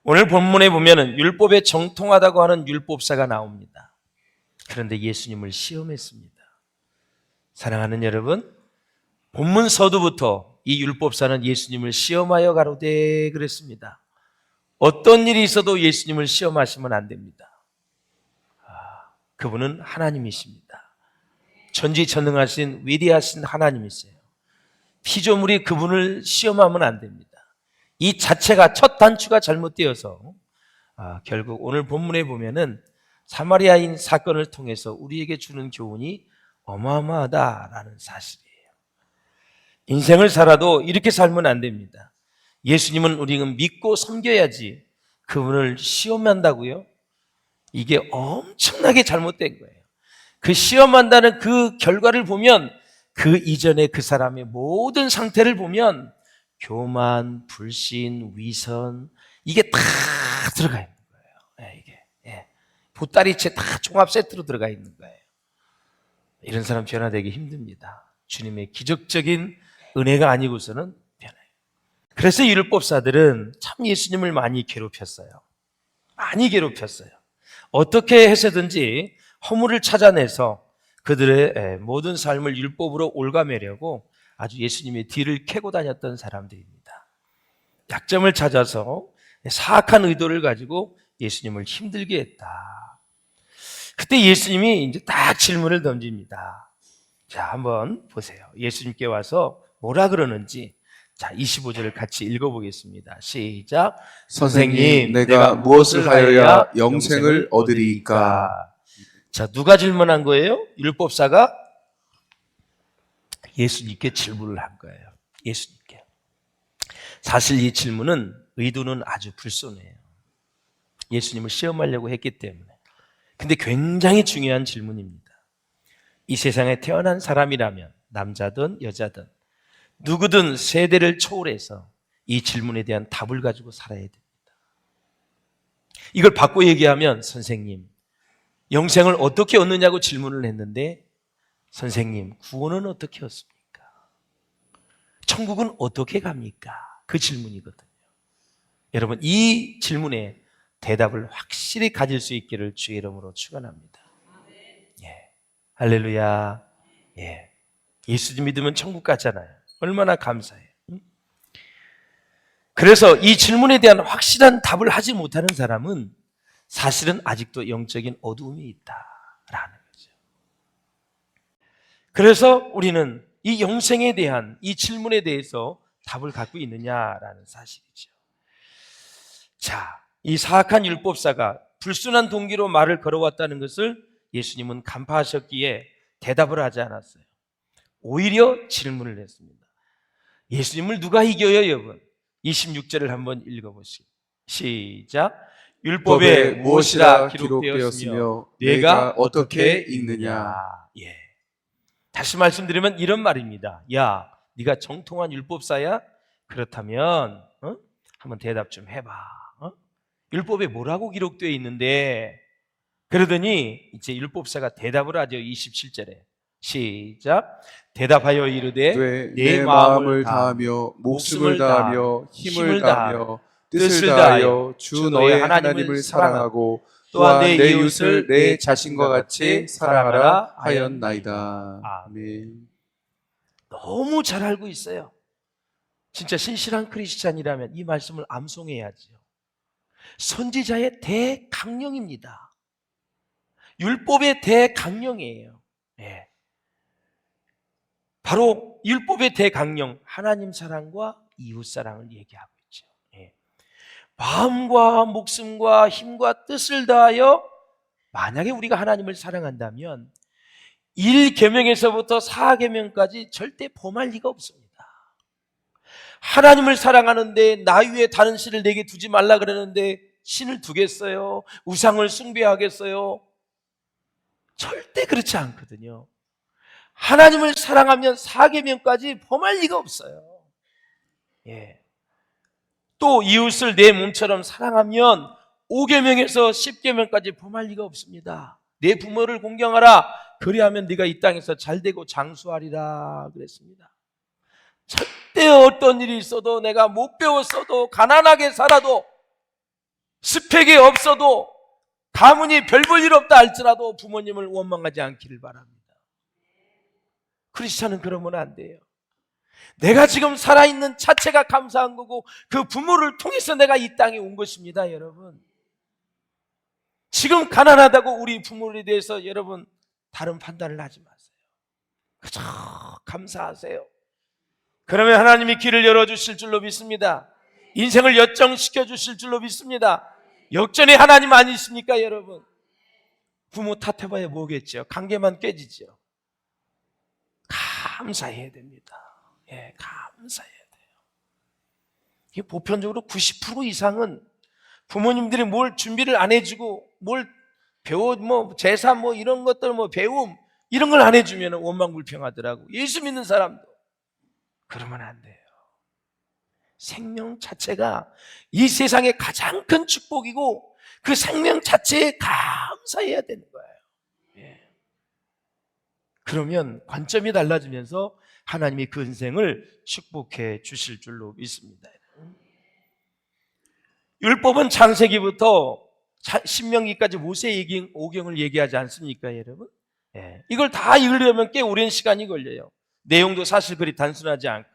오늘 본문에 보면은 율법에 정통하다고 하는 율법사가 나옵니다. 그런데 예수님을 시험했습니다. 사랑하는 여러분, 본문 서두부터 이 율법사는 예수님을 시험하여 가로되 그랬습니다. 어떤 일이 있어도 예수님을 시험하시면 안 됩니다. 그분은 하나님이십니다. 전지전능하신 위대하신 하나님이세요. 피조물이 그분을 시험하면 안 됩니다. 이 자체가 첫 단추가 잘못되어서 결국 오늘 본문에 보면은 사마리아인 사건을 통해서 우리에게 주는 교훈이 어마어마하다라는 사실이에요. 인생을 살아도 이렇게 살면 안 됩니다. 예수님은 우리는 믿고 섬겨야지 그분을 시험한다고요? 이게 엄청나게 잘못된 거예요. 그 시험한다는 그 결과를 보면 그 이전에 그 사람의 모든 상태를 보면 교만, 불신, 위선 이게 다 들어가 있는 거예요. 이게 보따리채 다 종합 세트로 들어가 있는 거예요. 이런 사람 변화되기 힘듭니다. 주님의 기적적인 은혜가 아니고서는 변해요. 그래서 율법사들은 참 예수님을 많이 괴롭혔어요. 많이 괴롭혔어요. 어떻게 해서든지 허물을 찾아내서 그들의 모든 삶을 율법으로 올가매려고 아주 예수님의 뒤를 캐고 다녔던 사람들입니다. 약점을 찾아서 사악한 의도를 가지고 예수님을 힘들게 했다. 그때 예수님이 이제 딱 질문을 던집니다. 자, 한번 보세요. 예수님께 와서 뭐라 그러는지. 자, 25절을 같이 읽어보겠습니다. 시작. 선생님, 내가 무엇을 하여야 영생을 얻으리이까? 자, 누가 질문한 거예요? 율법사가 예수님께 질문을 한 거예요. 예수님께. 사실 이 질문은 의도는 아주 불손해요. 예수님을 시험하려고 했기 때문에. 근데 굉장히 중요한 질문입니다. 이 세상에 태어난 사람이라면 남자든 여자든 누구든 세대를 초월해서 이 질문에 대한 답을 가지고 살아야 됩니다. 이걸 바꿔 얘기하면 선생님, 영생을 어떻게 얻느냐고 질문을 했는데 선생님, 구원은 어떻게 얻습니까? 천국은 어떻게 갑니까? 그 질문이거든요. 여러분, 이 질문에 대답을 확실히 가질 수 있기를 주의 이름으로 축원합니다. 예, 할렐루야. 예, 예수님 믿으면 천국 가잖아요. 얼마나 감사해요. 그래서 이 질문에 대한 확실한 답을 하지 못하는 사람은 사실은 아직도 영적인 어두움이 있다라는 거죠. 그래서 우리는 이 영생에 대한 이 질문에 대해서 답을 갖고 있느냐라는 사실이죠. 자, 이 사악한 율법사가 불순한 동기로 말을 걸어왔다는 것을 예수님은 간파하셨기에 대답을 하지 않았어요. 오히려 질문을 했습니다. 예수님을 누가 이겨요, 여러분? 26절을 한번 읽어보시죠. 시작. 율법에 무엇이라 기록되었으며 내가 어떻게 읽느냐. 예. 다시 말씀드리면 이런 말입니다. 야, 네가 정통한 율법사야? 그렇다면 한번 대답 좀 해봐. 율법에 뭐라고 기록되어 있는데? 그러더니 이제 율법사가 대답을 하죠. 27절에 시작. 대답하여 이르되 내 마음을 다하며 목숨을 다하며 힘을 다하며 뜻을 다하여 주 너의 하나님을 사랑하고 또한 내 이웃을 내 자신과 같이 사랑하라 하였나이다. 아멘. 너무 잘 알고 있어요. 진짜 신실한 크리스찬이라면 이 말씀을 암송해야죠. 선지자의 대강령입니다. 율법의 대강령이에요. 네. 바로 율법의 대강령, 하나님 사랑과 이웃 사랑을 얘기하고 있죠. 네. 마음과 목숨과 힘과 뜻을 다하여 만약에 우리가 하나님을 사랑한다면 1계명에서부터 4계명까지 절대 범할 리가 없습니다. 하나님을 사랑하는데 나 위에 다른 신을 내게 두지 말라 그러는데 신을 두겠어요? 우상을 숭배하겠어요? 절대 그렇지 않거든요. 하나님을 사랑하면 4계명까지 범할 리가 없어요. 예. 또 이웃을 내 몸처럼 사랑하면 5계명에서 10계명까지 범할 리가 없습니다. 내 부모를 공경하라. 그리하면 네가 이 땅에서 잘되고 장수하리라 그랬습니다. 절대 어떤 일이 있어도 내가 못 배웠어도 가난하게 살아도 스펙이 없어도 가문이 별 볼 일 없다 할지라도 부모님을 원망하지 않기를 바랍니다. 크리스찬은 그러면 안 돼요. 내가 지금 살아있는 자체가 감사한 거고 그 부모를 통해서 내가 이 땅에 온 것입니다. 여러분, 지금 가난하다고 우리 부모에 대해서 여러분 다른 판단을 하지 마세요. 그저 감사하세요. 그러면 하나님이 길을 열어주실 줄로 믿습니다. 인생을 역정시켜 주실 줄로 믿습니다. 역전의 하나님 아니십니까 여러분? 부모 탓해봐야 뭐겠죠. 관계만 깨지죠. 감사해야 됩니다. 예, 감사해야 돼요. 이게 보편적으로 90% 이상은 부모님들이 뭘 준비를 안 해주고 뭘 배워 제사 이런 것들 배움 이런 걸 안 해주면 원망불평하더라고. 예수 믿는 사람도 그러면 안 돼요. 생명 자체가 이 세상의 가장 큰 축복이고 그 생명 자체에 감사해야 되는 거예요. 예. 그러면 관점이 달라지면서 하나님이 그 인생을 축복해 주실 줄로 믿습니다. 율법은 창세기부터 신명기까지 모세 오경을 얘기하지 않습니까 여러분? 예. 이걸 다 읽으려면 꽤 오랜 시간이 걸려요. 내용도 사실 그리 단순하지 않고요.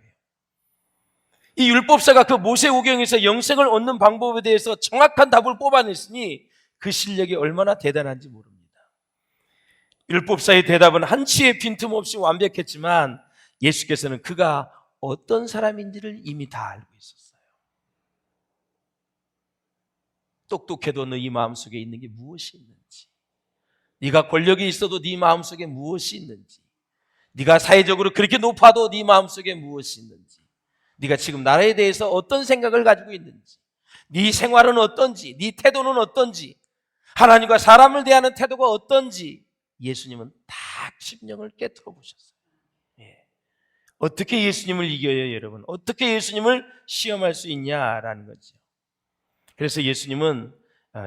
이 율법사가 그 모세오경에서 영생을 얻는 방법에 대해서 정확한 답을 뽑아냈으니 그 실력이 얼마나 대단한지 모릅니다. 율법사의 대답은 한치의 빈틈없이 완벽했지만 예수께서는 그가 어떤 사람인지를 이미 다 알고 있었어요. 똑똑해도 너희 마음속에 있는 게 무엇이 있는지, 네가 권력이 있어도 네 마음속에 무엇이 있는지, 네가 사회적으로 그렇게 높아도 네 마음속에 무엇이 있는지, 네가 지금 나라에 대해서 어떤 생각을 가지고 있는지, 네 생활은 어떤지, 네 태도는 어떤지, 하나님과 사람을 대하는 태도가 어떤지 예수님은 다 심령을 깨트려 보셨어요. 예. 어떻게 예수님을 이겨요 여러분? 어떻게 예수님을 시험할 수 있냐라는 거죠. 그래서 예수님은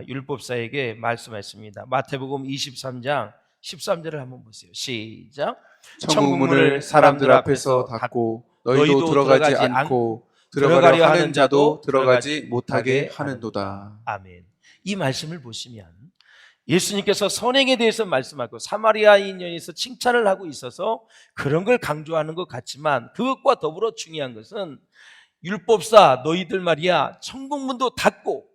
율법사에게 말씀했습니다. 마태복음 23장 13절을 한번 보세요. 시작. 천국문을 사람들 앞에서 닫고 너희도 들어가지 않고 들어가려 하는 자도 들어가지 못하게 하는도다. 아멘. 이 말씀을 보시면 예수님께서 선행에 대해서 말씀하고 사마리아인에서 칭찬을 하고 있어서 그런 걸 강조하는 것 같지만 그것과 더불어 중요한 것은 율법사 너희들 말이야 천국문도 닫고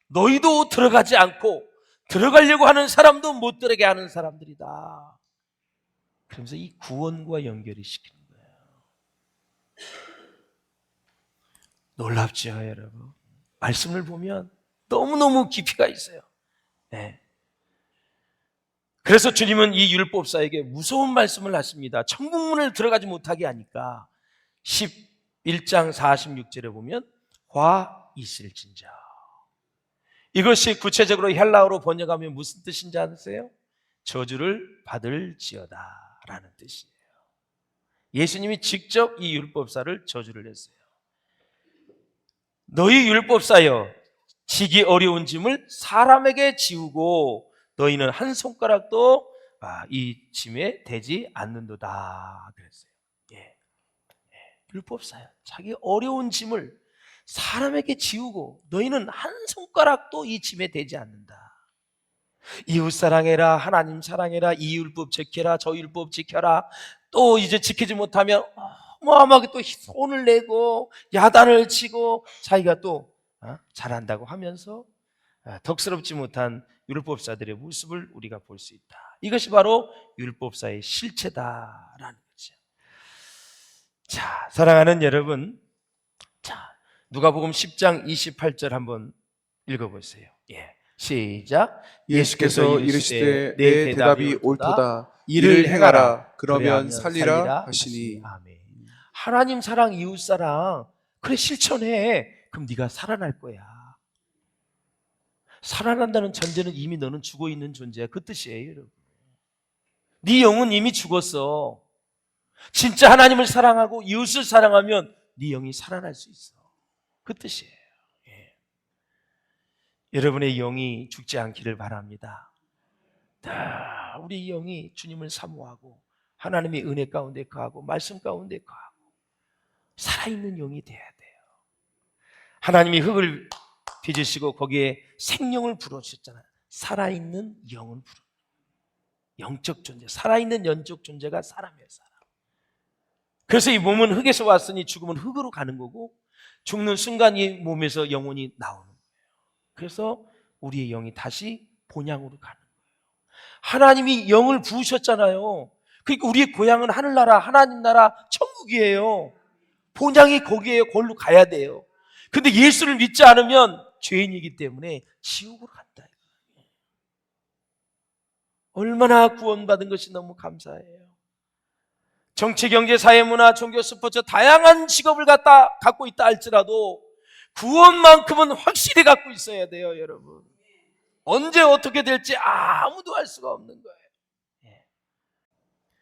너희도 들어가지 않고 들어가려고 하는 사람도 못 들어가게 하는 사람들이다. 그러면서 이 구원과 연결이 시키는 거예요. 놀랍죠 여러분? 말씀을 보면 너무너무 깊이가 있어요. 네. 그래서 주님은 이 율법사에게 무서운 말씀을 하십니다. 천국문을 들어가지 못하게 하니까 11장 46절에 보면 화 있을진저. 이것이 구체적으로 헬라어로 번역하면 무슨 뜻인지 아세요? 저주를 받을지어다 라는 뜻이에요. 예수님이 직접 이 율법사를 저주를 했어요. 너희 율법사여 지기 어려운 짐을 사람에게 지우고 너희는 한 손가락도 이 짐에 대지 않는도다 그랬어요. 예. 율법사야 자기 어려운 짐을 사람에게 지우고 너희는 한 손가락도 이 짐에 대지 않는다. 이웃 사랑해라, 하나님 사랑해라, 이 율법 지켜라, 저 율법 지켜라. 또 이제 지키지 못하면 어마어마하게 또 손을 내고 야단을 치고 자기가 또 잘한다고 하면서 덕스럽지 못한 율법사들의 모습을 우리가 볼 수 있다. 이것이 바로 율법사의 실체다라는 거죠. 자, 사랑하는 여러분, 자, 누가복음 10장 28절 한번 읽어보세요. 예, 시작. 예수께서 이르시되 내 대답이 옳도다. 이를 행하라. 그러면 살리라 하시니. 아멘. 하나님 사랑, 이웃 사랑, 그래 실천해. 그럼 네가 살아날 거야. 살아난다는 전제는 이미 너는 죽어 있는 존재야. 그 뜻이에요, 여러분. 네 영은 이미 죽었어. 진짜 하나님을 사랑하고 이웃을 사랑하면 네 영이 살아날 수 있어. 그 뜻이에요. 예. 여러분의 영이 죽지 않기를 바랍니다. 다 우리 영이 주님을 사모하고 하나님의 은혜 가운데 거하고 말씀 가운데 거하고 살아있는 영이 돼야 돼요. 하나님이 흙을 빚으시고 거기에 생명을 불어주셨잖아요. 살아있는 영을 불어. 영적 존재, 살아있는 영적 존재가 사람이에요, 사람. 그래서 이 몸은 흙에서 왔으니 죽으면 흙으로 가는 거고, 죽는 순간 이 몸에서 영혼이 나오는 거예요. 그래서 우리의 영이 다시 본향으로 가는 거예요. 하나님이 영을 부으셨잖아요. 그러니까 우리의 고향은 하늘나라, 하나님 나라, 천국이에요. 본향이 거기에요. 거기로 가야 돼요. 근데 예수를 믿지 않으면 죄인이기 때문에 지옥으로 간다. 얼마나 구원받은 것이 너무 감사해요. 정치, 경제, 사회, 문화, 종교, 스포츠 다양한 직업을 갖고 있다 할지라도 구원만큼은 확실히 갖고 있어야 돼요, 여러분. 언제 어떻게 될지 아무도 알 수가 없는 거예요.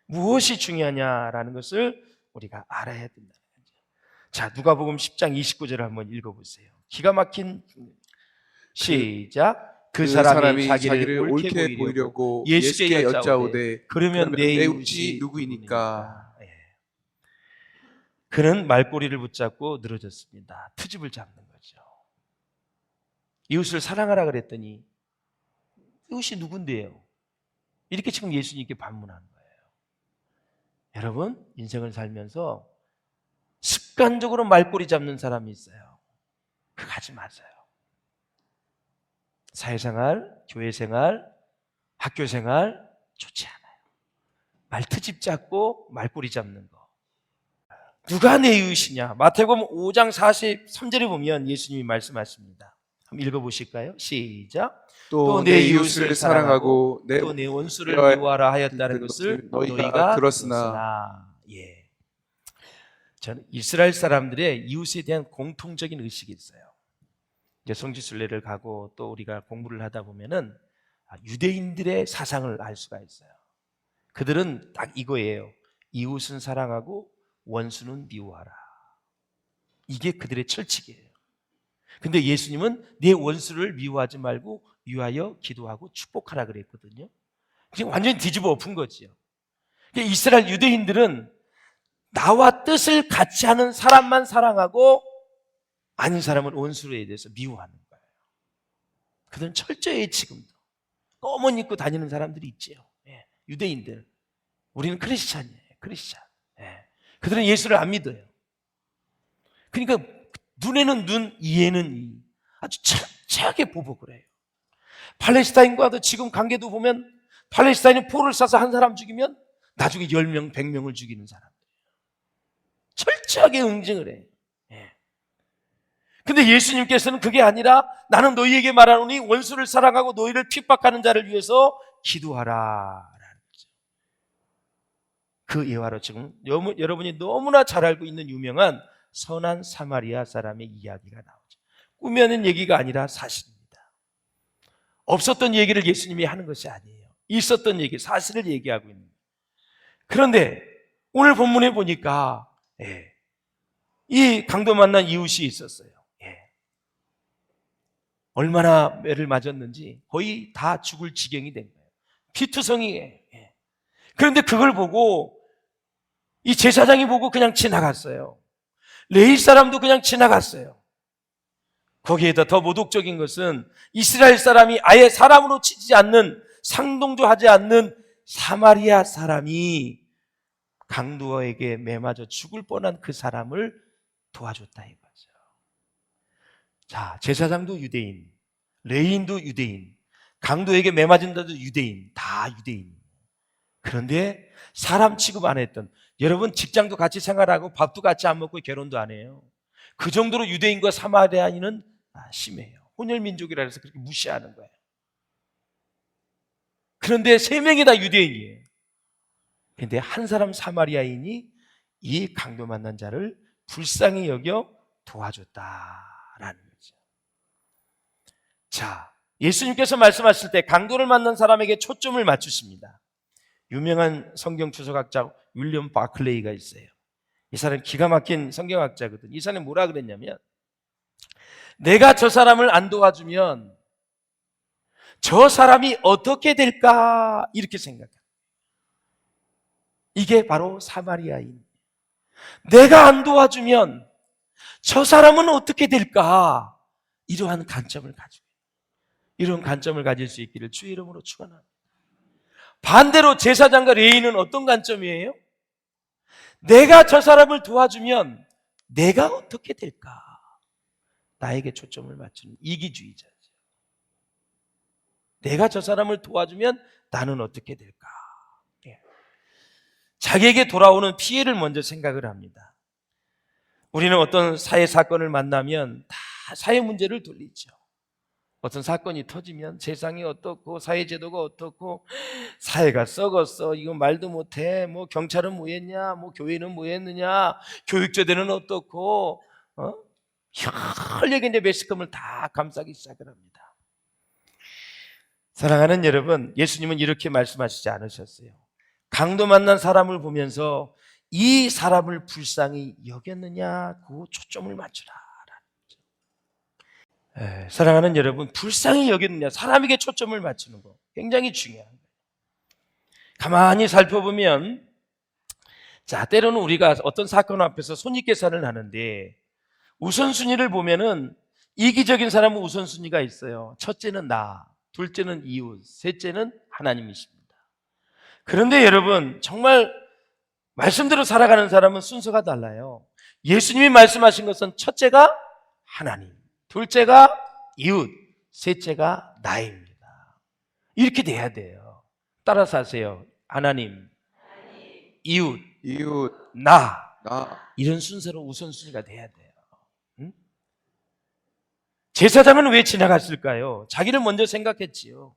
무엇이 중요하냐라는 것을 우리가 알아야 된다는 거죠. 자, 누가복음 10장 29절을 한번 읽어보세요. 기가 막힌 시작. 그 사람이 자기를 옳게 보이려고 예수께 여짜오되 그러면 내 이웃이 누구이니까? 그는 말꼬리를 붙잡고 늘어졌습니다. 트집을 잡는 거죠. 이웃을 사랑하라 그랬더니 이웃이 누군데요? 이렇게 지금 예수님께 반문하는 거예요. 여러분, 인생을 살면서 습관적으로 말꼬리 잡는 사람이 있어요. 그거 하지 마세요. 사회생활, 교회생활, 학교생활 좋지 않아요. 말트집 잡고 말꼬리 잡는 거. 누가 내 이웃이냐? 마태복음 5장 43절에 보면 예수님이 말씀하십니다. 한번 읽어보실까요? 시작. 또 내 이웃을 사랑하고 또 내 원수를 미워하라 하였다는 것을 너희가 들었으나. 예. 저는 이스라엘 사람들의 이웃에 대한 공통적인 의식이 있어요. 이제 성지순례를 가고 또 우리가 공부를 하다 보면은 유대인들의 사상을 알 수가 있어요. 그들은 딱 이거예요. 이웃은 사랑하고 원수는 미워하라. 이게 그들의 철칙이에요. 근데 예수님은 내 원수를 미워하지 말고 위하여 기도하고 축복하라 그랬거든요. 지금 완전히 뒤집어 엎은 거지요. 이스라엘 유대인들은 나와 뜻을 같이 하는 사람만 사랑하고 아닌 사람은 원수로 대해서 미워하는 거예요. 그들은 철저히 지금도 검은 입고 다니는 사람들이 있지요. 예, 유대인들. 우리는 크리스찬이에요. 크리스찬. 예. 그들은 예수를 안 믿어요. 그러니까 눈에는 눈, 이에는 이. 아주 철저하게 보복을 해요. 팔레스타인과도 지금 관계도 보면 팔레스타인이 포를 쏴서 한 사람 죽이면 나중에 10명, 100명을 죽이는 사람들이에요. 철저하게 응징을 해요. 예. 근데 예수님께서는 그게 아니라 나는 너희에게 말하노니 원수를 사랑하고 너희를 핍박하는 자를 위해서 기도하라 라는 거죠. 그 예화로 지금 여러분이 너무나 잘 알고 있는 유명한 선한 사마리아 사람의 이야기가 나오죠. 꾸며낸 얘기가 아니라 사실입니다. 없었던 얘기를 예수님이 하는 것이 아니에요. 있었던 얘기, 사실을 얘기하고 있는 거예요. 그런데 오늘 본문에 보니까 이 강도 만난 이웃이 있었어요. 얼마나 매를 맞았는지 거의 다 죽을 지경이 된 거예요. 피투성이에요. 그런데 그걸 보고 이 제사장이 보고 그냥 지나갔어요. 레위 사람도 그냥 지나갔어요. 거기에다 더 모독적인 것은 이스라엘 사람이 아예 사람으로 치지 않는, 상동도 하지 않는 사마리아 사람이 강도에게 매맞아 죽을 뻔한 그 사람을 도와줬다 이거죠. 자, 제사장도 유대인, 레위인도 유대인, 강도에게 매맞은 자도 유대인, 다 유대인. 그런데 사람 취급 안 했던, 여러분 직장도 같이 생활하고 밥도 같이 안 먹고 결혼도 안 해요. 그 정도로 유대인과 사마리아인은 심해요. 혼혈민족이라 해서 그렇게 무시하는 거예요. 그런데 3명이 다 유대인이에요. 그런데 한 사람 사마리아인이 이 강도 만난 자를 불쌍히 여겨 도와줬다라는 거죠. 자, 예수님께서 말씀하실 때 강도를 만난 사람에게 초점을 맞추십니다. 유명한 성경 추석학자 윌리엄 바클레이가 있어요. 이 사람 기가 막힌 성경학자거든. 이 사람이 뭐라 그랬냐면, 내가 저 사람을 안 도와주면 저 사람이 어떻게 될까 이렇게 생각해요. 이게 바로 사마리아인. 내가 안 도와주면 저 사람은 어떻게 될까 이러한 관점을 가지고 이런 관점을 가질 수 있기를 주의 이름으로 축원합니다. 반대로 제사장과 레위인은 어떤 관점이에요? 내가 저 사람을 도와주면 내가 어떻게 될까? 나에게 초점을 맞추는 이기주의자죠. 내가 저 사람을 도와주면 나는 어떻게 될까? 자기에게 돌아오는 피해를 먼저 생각을 합니다. 우리는 어떤 사회 사건을 만나면 다 사회 문제를 돌리죠. 어떤 사건이 터지면 세상이 어떻고 사회 제도가 어떻고 사회가 썩었어, 이거 말도 못해, 뭐 경찰은 뭐 했냐, 뭐 교회는 뭐 했느냐, 교육제도는 어떻고, 혈력의 이제 매스컴을 다 감싸기 시작을 합니다. 사랑하는 여러분, 예수님은 이렇게 말씀하시지 않으셨어요. 강도 만난 사람을 보면서 이 사람을 불쌍히 여겼느냐, 그 초점을 맞추라. 사랑하는 여러분, 불쌍히 여겼느냐, 사람에게 초점을 맞추는 거 굉장히 중요한 거예요. 가만히 살펴보면, 자, 때로는 우리가 어떤 사건 앞에서 손익계산을 하는데 우선순위를 보면은 이기적인 사람은 우선순위가 있어요. 첫째는 나, 둘째는 이웃, 셋째는 하나님이십니다. 그런데 여러분, 정말 말씀대로 살아가는 사람은 순서가 달라요. 예수님이 말씀하신 것은 첫째가 하나님, 둘째가 이웃, 셋째가 나입니다. 이렇게 돼야 돼요. 따라서 하세요. 하나님, 이웃, 나. 이런 순서로 우선순위가 돼야 돼요. 응? 제사장은 왜 지나갔을까요? 자기를 먼저 생각했지요.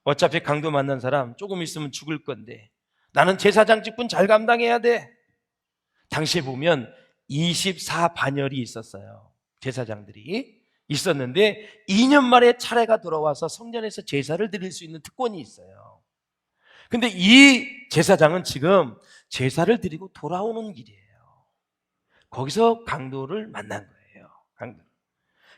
어차피 강도 만난 사람 조금 있으면 죽을 건데 나는 제사장 직분 잘 감당해야 돼. 당시에 보면 24반열이 있었어요. 제사장들이 있었는데 2년 만에 차례가 돌아와서 성전에서 제사를 드릴 수 있는 특권이 있어요. 근데 이 제사장은 지금 제사를 드리고 돌아오는 길이에요. 거기서 강도를 만난 거예요. 강도.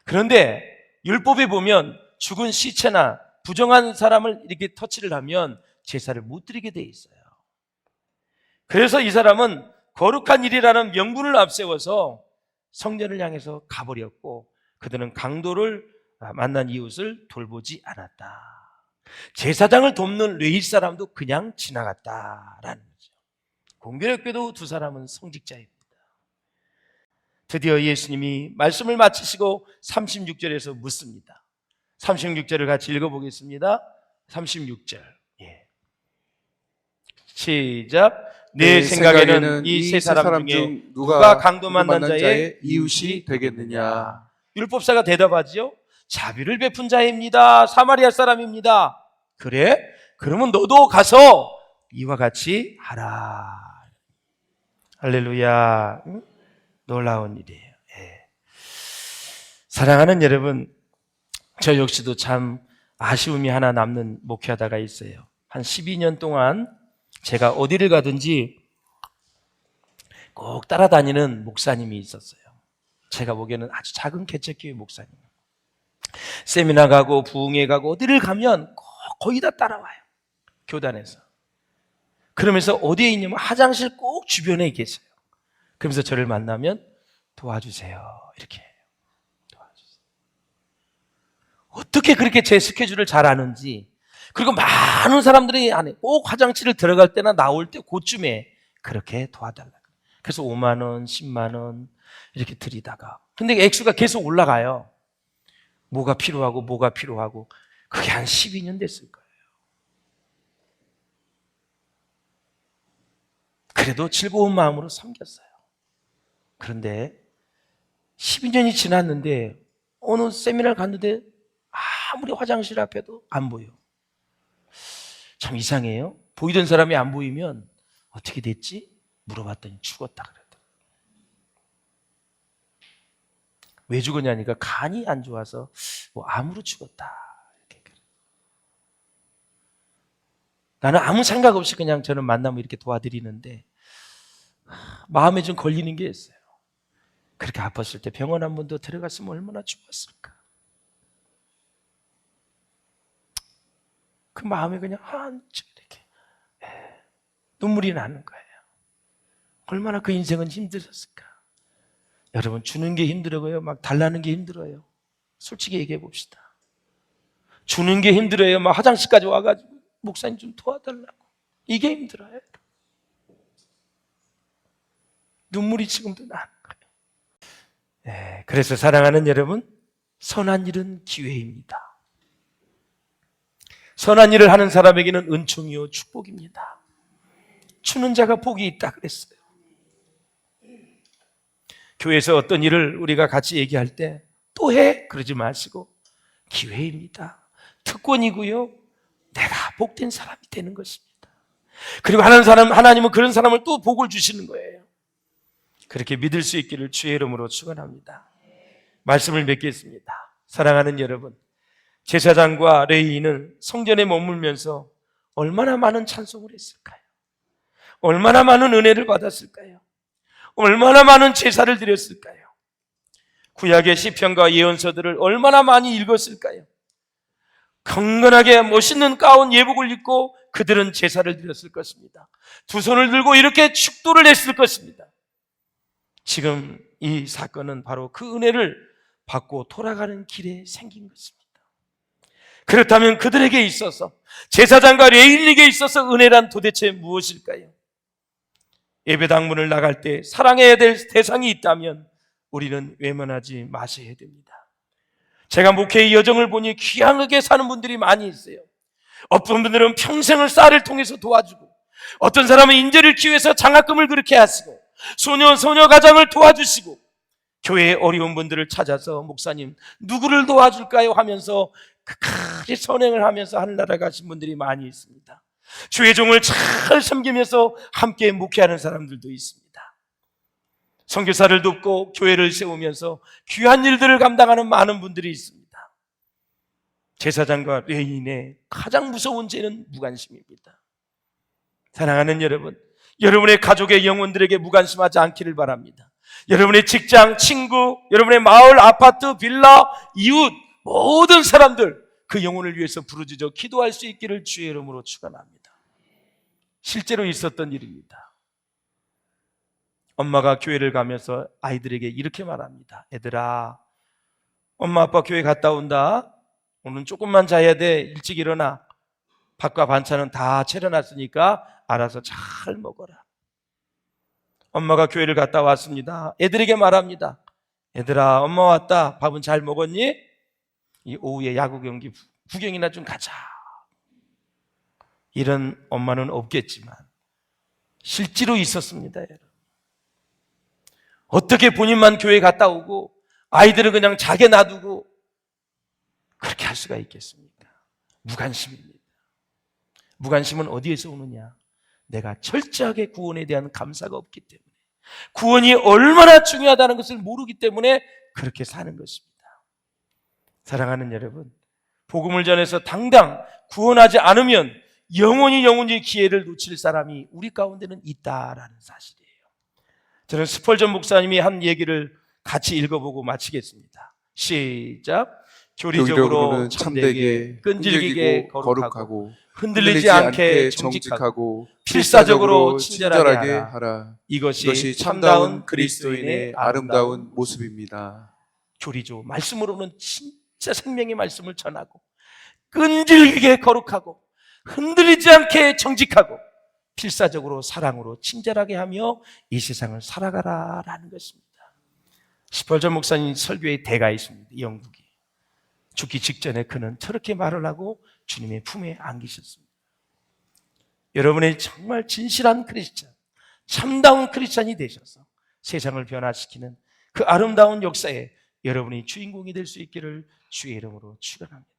그런데 율법에 보면 죽은 시체나 부정한 사람을 이렇게 터치를 하면 제사를 못 드리게 돼 있어요. 그래서 이 사람은 거룩한 일이라는 명분을 앞세워서 성전을 향해서 가버렸고, 그들은 강도를 만난 이웃을 돌보지 않았다. 제사장을 돕는 레위 사람도 그냥 지나갔다라는 거죠. 공교롭게도 두 사람은 성직자입니다. 드디어 예수님이 말씀을 마치시고 36절에서 묻습니다. 36절을 같이 읽어보겠습니다. 36절. 시작. 내 생각에는 이 세 사람 중에 누가 강도 만난 자의 이웃이 되겠느냐? 율법사가 대답하지요. 자비를 베푼 자입니다. 사마리아 사람입니다. 그래? 그러면 너도 가서 이와 같이 하라. 할렐루야. 놀라운 일이에요. 사랑하는 여러분, 저 역시도 참 아쉬움이 하나 남는 목회하다가 있어요. 한 12년 동안 제가 어디를 가든지 꼭 따라다니는 목사님이 있었어요. 제가 보기에는 아주 작은 개척교회 목사님. 세미나 가고 부흥회 가고 어디를 가면 꼭 거의 다 따라와요. 교단에서. 그러면서 어디에 있냐면 화장실 꼭 주변에 계세요. 그러면서 저를 만나면 도와주세요. 이렇게 해요. 도와주세요. 어떻게 그렇게 제 스케줄을 잘 아는지, 그리고 많은 사람들이 안에 꼭 화장실을 들어갈 때나 나올 때 그쯤에 그렇게 도와달라고. 그래서 5만 원, 10만 원 이렇게 드리다가, 근데 액수가 계속 올라가요. 뭐가 필요하고 그게 한 12년 됐을 거예요. 그래도 즐거운 마음으로 섬겼어요. 그런데 12년이 지났는데 어느 세미나를 갔는데 아무리 화장실 앞에도 안 보여. 참 이상해요. 보이던 사람이 안 보이면 어떻게 됐지? 물어봤더니 죽었다 그러더라고요. 왜 죽었냐니까 간이 안 좋아서 뭐 암으로 죽었다. 이렇게. 나는 아무 생각 없이 그냥 저는 만나면 이렇게 도와드리는데 마음에 좀 걸리는 게 있어요. 그렇게 아팠을 때 병원 한 번 더 들어갔으면 얼마나 좋았을까. 그 마음에 그냥 한쪽 이렇게 눈물이 나는 거예요. 얼마나 그 인생은 힘들었을까. 여러분, 주는 게 힘들어요. 막 달라는 게 힘들어요. 솔직히 얘기해 봅시다. 주는 게 힘들어요. 막 화장실까지 와가지고 목사님 좀 도와달라고. 이게 힘들어요. 눈물이 지금도 나는 거예요. 네, 그래서 사랑하는 여러분, 선한 일은 기회입니다. 선한 일을 하는 사람에게는 은총이요 축복입니다. 주는 자가 복이 있다 그랬어요. 교회에서 어떤 일을 우리가 같이 얘기할 때 또 해? 그러지 마시고 기회입니다. 특권이고요. 내가 복된 사람이 되는 것입니다. 그리고 하나님은 그런 사람을 또 복을 주시는 거예요. 그렇게 믿을 수 있기를 주의 이름으로 축원합니다. 말씀을 맺겠습니다. 사랑하는 여러분, 제사장과 레위인은 성전에 머물면서 얼마나 많은 찬송을 했을까요? 얼마나 많은 은혜를 받았을까요? 얼마나 많은 제사를 드렸을까요? 구약의 시편과 예언서들을 얼마나 많이 읽었을까요? 경건하게 멋있는 가운 예복을 입고 그들은 제사를 드렸을 것입니다. 두 손을 들고 이렇게 축도를 했을 것입니다. 지금 이 사건은 바로 그 은혜를 받고 돌아가는 길에 생긴 것입니다. 그렇다면 그들에게 있어서, 제사장과 레위인에게 있어서 은혜란 도대체 무엇일까요? 예배당문을 나갈 때 사랑해야 될 대상이 있다면 우리는 외면하지 마셔야 됩니다. 제가 목회의 여정을 보니 귀하게 사는 분들이 많이 있어요. 어떤 분들은 평생을 쌀을 통해서 도와주고, 어떤 사람은 인재를 키워서 장학금을 그렇게 하시고, 소녀 가정을 도와주시고, 교회의 어려운 분들을 찾아서 목사님 누구를 도와줄까요? 하면서 끝까지 선행을 하면서 하늘나라 가신 분들이 많이 있습니다. 주의 종을 잘 섬기면서 함께 목회하는 사람들도 있습니다. 선교사를 돕고 교회를 세우면서 귀한 일들을 감당하는 많은 분들이 있습니다. 제사장과 레위인의 가장 무서운 죄는 무관심입니다. 사랑하는 여러분, 여러분의 가족의 영혼들에게 무관심하지 않기를 바랍니다. 여러분의 직장, 친구, 여러분의 마을, 아파트, 빌라, 이웃, 모든 사람들 그 영혼을 위해서 부르짖어 기도할 수 있기를 주의 이름으로 축원합니다. 실제로 있었던 일입니다. 엄마가 교회를 가면서 아이들에게 이렇게 말합니다. 얘들아, 엄마 아빠 교회 갔다 온다. 오늘 조금만 자야 돼. 일찍 일어나. 밥과 반찬은 다 차려놨으니까 알아서 잘 먹어라. 엄마가 교회를 갔다 왔습니다. 애들에게 말합니다. 얘들아, 엄마 왔다. 밥은 잘 먹었니? 이 오후에 야구 경기 구경이나 좀 가자. 이런 엄마는 없겠지만 실제로 있었습니다. 여러분. 어떻게 본인만 교회 갔다 오고 아이들은 그냥 자게 놔두고 그렇게 할 수가 있겠습니까? 무관심입니다. 무관심은 어디에서 오느냐? 내가 철저하게 구원에 대한 감사가 없기 때문에, 구원이 얼마나 중요하다는 것을 모르기 때문에 그렇게 사는 것입니다. 사랑하는 여러분, 복음을 전해서 당당 구원하지 않으면 영원히 기회를 놓칠 사람이 우리 가운데는 있다라는 사실이에요. 저는 스펄전 목사님이 한 얘기를 같이 읽어보고 마치겠습니다. 시작. 교리적으로 참되게, 끈질기게 거룩하고, 흔들리지 않게 정직하고, 필사적으로 친절하게 하라. 이것이 참다운 그리스도인의 아름다운 모습입니다. 교리죠. 말씀으로는 진짜 생명의 말씀을 전하고, 끈질기게 거룩하고, 흔들리지 않게 정직하고, 필사적으로 사랑으로 친절하게 하며 이 세상을 살아가라라는 것입니다. 스펄전 목사님 설교의 대가 있습니다. 영국이. 죽기 직전에 그는 저렇게 말을 하고 주님의 품에 안기셨습니다. 여러분의 정말 진실한 크리스찬, 참다운 크리스찬이 되셔서 세상을 변화시키는 그 아름다운 역사에 여러분이 주인공이 될 수 있기를 주의 이름으로 축원합니다.